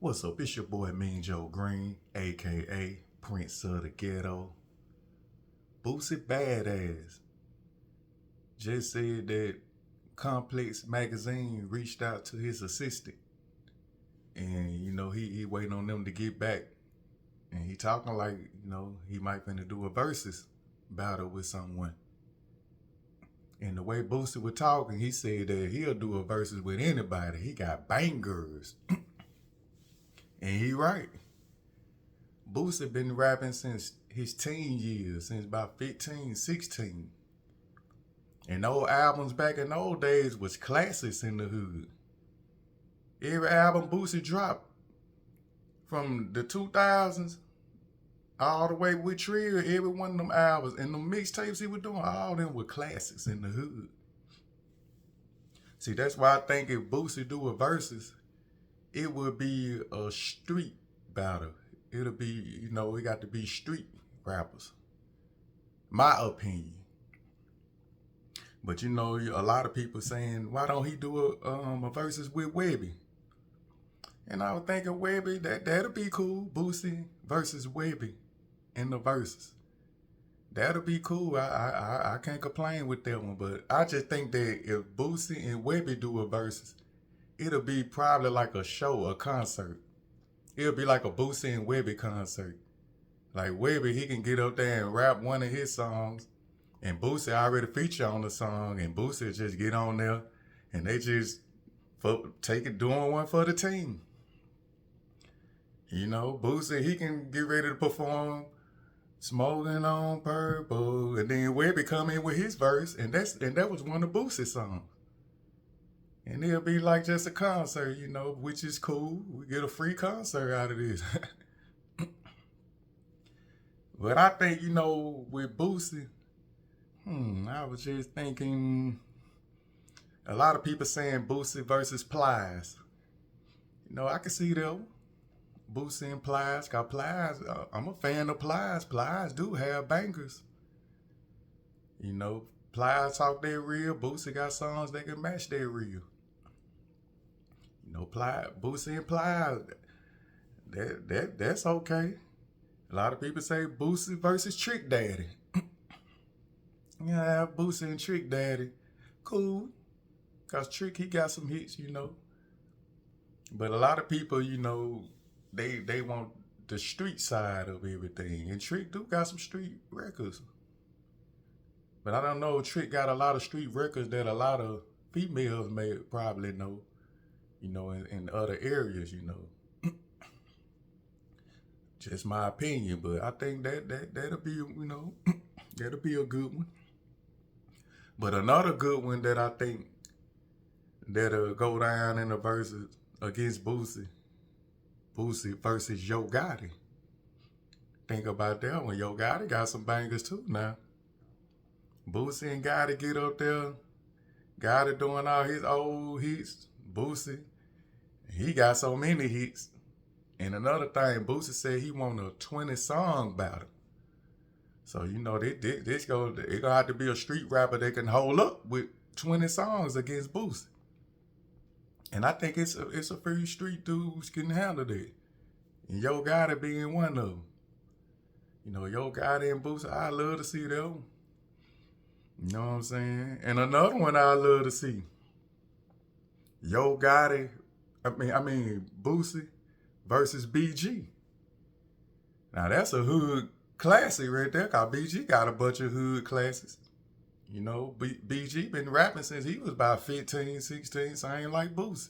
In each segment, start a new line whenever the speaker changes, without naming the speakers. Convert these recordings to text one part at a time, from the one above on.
What's up? It's your boy Mean Joe Green, aka Prince of the Ghetto. Boosie Badazz just said that Complex Magazine reached out to his assistant, and he waiting on them to get back, and he talking like he might finna do a versus battle with someone. And the way Boosie was talking, he said that he'll do a versus with anybody. He got bangers. And he right. Boosie been rapping since his teen years, since about 15, 16. And those albums back in those days was classics in the hood. Every album Boosie dropped from the 2000s all the way with Trill, every one of them albums and the mixtapes he was doing, all of them were classics in the hood. See, that's why I think if Boosie do a versus, it would be a street battle. It'll be, it got to be street rappers. My opinion. But a lot of people saying, why don't he do a versus with Webby? And I was thinking Webby, that'll be cool. Boosie versus Webby in the verses. That'll be cool. I can't complain with that one. But I just think that if Boosie and Webby do a versus, it'll be probably like a show, a concert. It'll be like a Boosie and Webby concert. Like Webby, he can get up there and rap one of his songs, and Boosie already feature on the song, and Boosie just get on there, and they just doing one for the team. Boosie, he can get ready to perform Smoking on Purple, and then Webby come in with his verse, and that was one of Boosie's songs. And it'll be like just a concert, which is cool. We get a free concert out of this. But I think, with Boosie, I was just thinking, a lot of people saying Boosie versus Plies. I can see that. Boosie and Plies, got Plies. I'm a fan of Plies. Plies do have bangers. Plies talk their real. Boosie got songs that can match their real. Boosie and Plies, that's okay. A lot of people say Boosie versus Trick Daddy. Yeah, Boosie and Trick Daddy, cool. Cause Trick, he got some hits, But a lot of people, they want the street side of everything. And Trick do got some street records. But I don't know, Trick got a lot of street records that a lot of females may probably know, in other areas, Just my opinion, but I think that'll be, that'll be a good one. But another good one that I think that'll go down in the verses against Boosie versus Yo Gotti. Think about that one. Yo Gotti got some bangers too now. Boosie and Gotti get up there. Gotti doing all his old hits. Boosie, he got so many hits. And another thing, Boosie said he want a 20-song battle. So, it's gonna have to be a street rapper that can hold up with 20 songs against Boosie. And I think it's a few street dudes can handle that. And Yo Gotti being one of them. Yo Gotti and Boosie, I love to see them. You know what I'm saying? And another one I love to see. Yo Gotti, Boosie versus BG. Now that's a hood classic right there, cause BG got a bunch of hood classics. BG been rapping since he was about 15, 16, same like Boosie.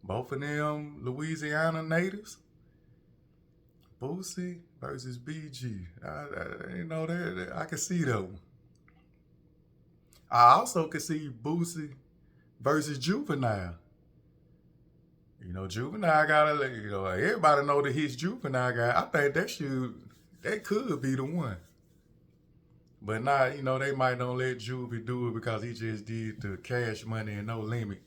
Both of them Louisiana natives. Boosie versus BG. I can see that one. I also could see Boosie versus Juvenile. Juvenile got everybody know that his Juvenile got. I think that could be the one. But now, they might don't let Juvie do it because he just did the Cash Money and No Limit.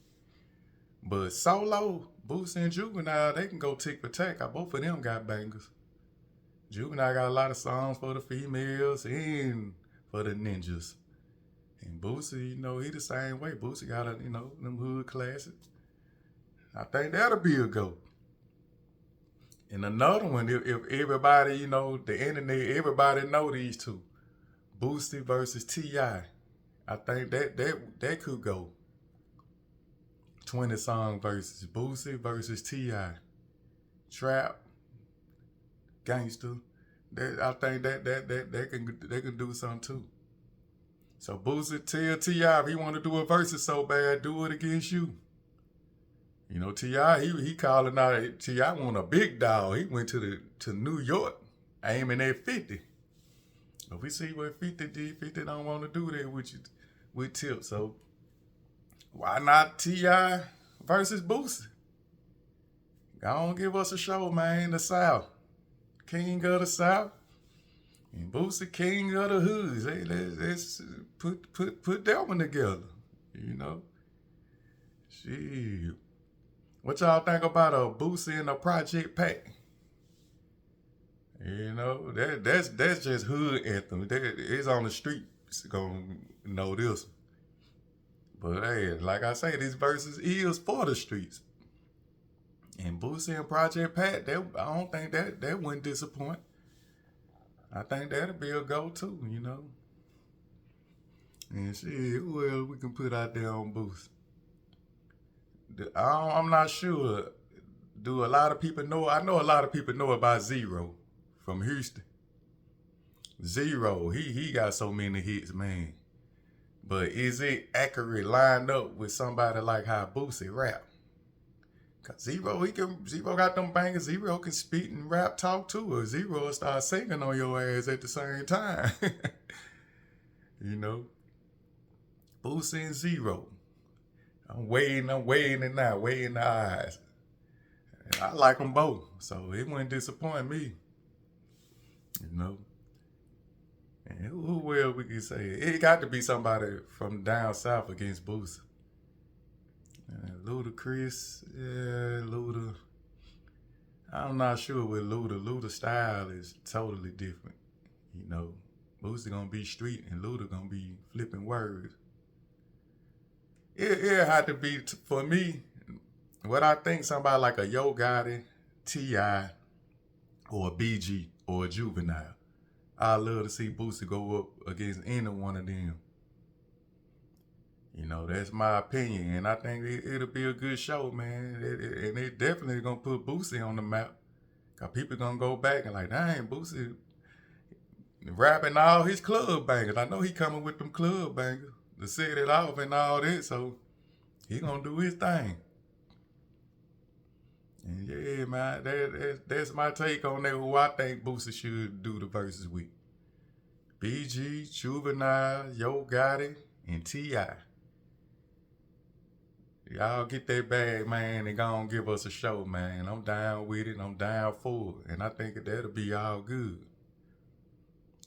But solo, Boosie and Juvenile, they can go tick for tack. Both of them got bangers. Juvenile got a lot of songs for the females and for the ninjas. And Boosie, he the same way. Boosie got them hood classics. I think that'll be a go. And another one, if everybody, you know, the internet, everybody know these two. Boosie versus T.I. I think that could go. 20 song versus Boosie versus T.I. Trap, gangster. I think that they can do something too. So Boosie tell T.I. if he want to do a versus so bad, do it against you. You know, T.I. he calling out. T.I. want a big dog. He went to New York, aiming at 50. But we see what 50 did. 50 don't want to do that with you, with Tip. So why not T.I. versus Boosie? Go on, give us a show, man. The South, king of the South, and Boosie, king of the hoods. Hey, let's put that one together. You know, shit. What y'all think about a Boosie and a Project Pack? You know, that's just hood anthem. It's on the streets gonna know this. But hey, like I say, this versus is for the streets. And Boosie and Project Pat, I don't think that wouldn't disappoint. I think that'll be a go-to, you know. And shit, who else we can put out there on Boosie? I'm not sure. Do a lot of people know? I know a lot of people know about Zero from Houston. Zero, he got so many hits, man. But is it accurate lined up with somebody like how Boosie rap? Cause Zero got them bangers. Zero can spit and rap talk too. Or Zero will start singing on your ass at the same time. You know? Boosie and Zero. I'm weighing it now, weighing the eyes. And I like them both, so it wouldn't disappoint me. You know? And who else we can say? It got to be somebody from down south against Boosie. Ludacris, yeah, Luda. I'm not sure with Luda. Luda's style is totally different. You know, Boosie gonna be street and Luda gonna be flipping words. It had to be, for me, what I think somebody like a Yo Gotti, T.I., or a BG, or a Juvenile. I love to see Boosie go up against any one of them. You know, that's my opinion, and I think it'll be a good show, man. And it definitely gonna put Boosie on the map. Cause people gonna go back and like, dang, Boosie rapping all his club bangers. I know he coming with them club bangers to set it off and all that, so he gonna do his thing. And yeah, man, that's my take on that. Who I think Boosie should do the verses with: BG, Juvenile, Yo Gotti, and T.I. Y'all get that bag, man, and go and give us a show, man. I'm down with it. I'm down for it. And I think that'll be all good.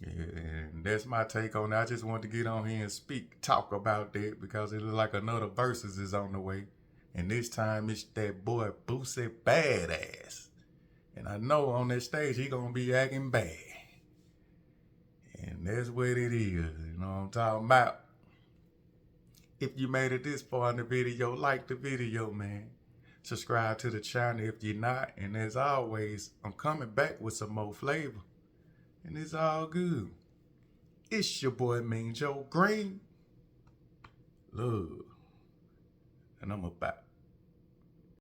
Yeah, and that's my take on it. I just wanted to get on here and talk about that because it looks like another Verzuz is on the way. And this time it's that boy Boosie Badazz. And I know on that stage he gonna be acting bad. And that's what it is. You know what I'm talking about? If you made it this far in the video, like the video, man. Subscribe to the channel if you're not. And as always, I'm coming back with some more flavor. And it's all good. It's your boy Mean Joe Green. Love. And I'm about.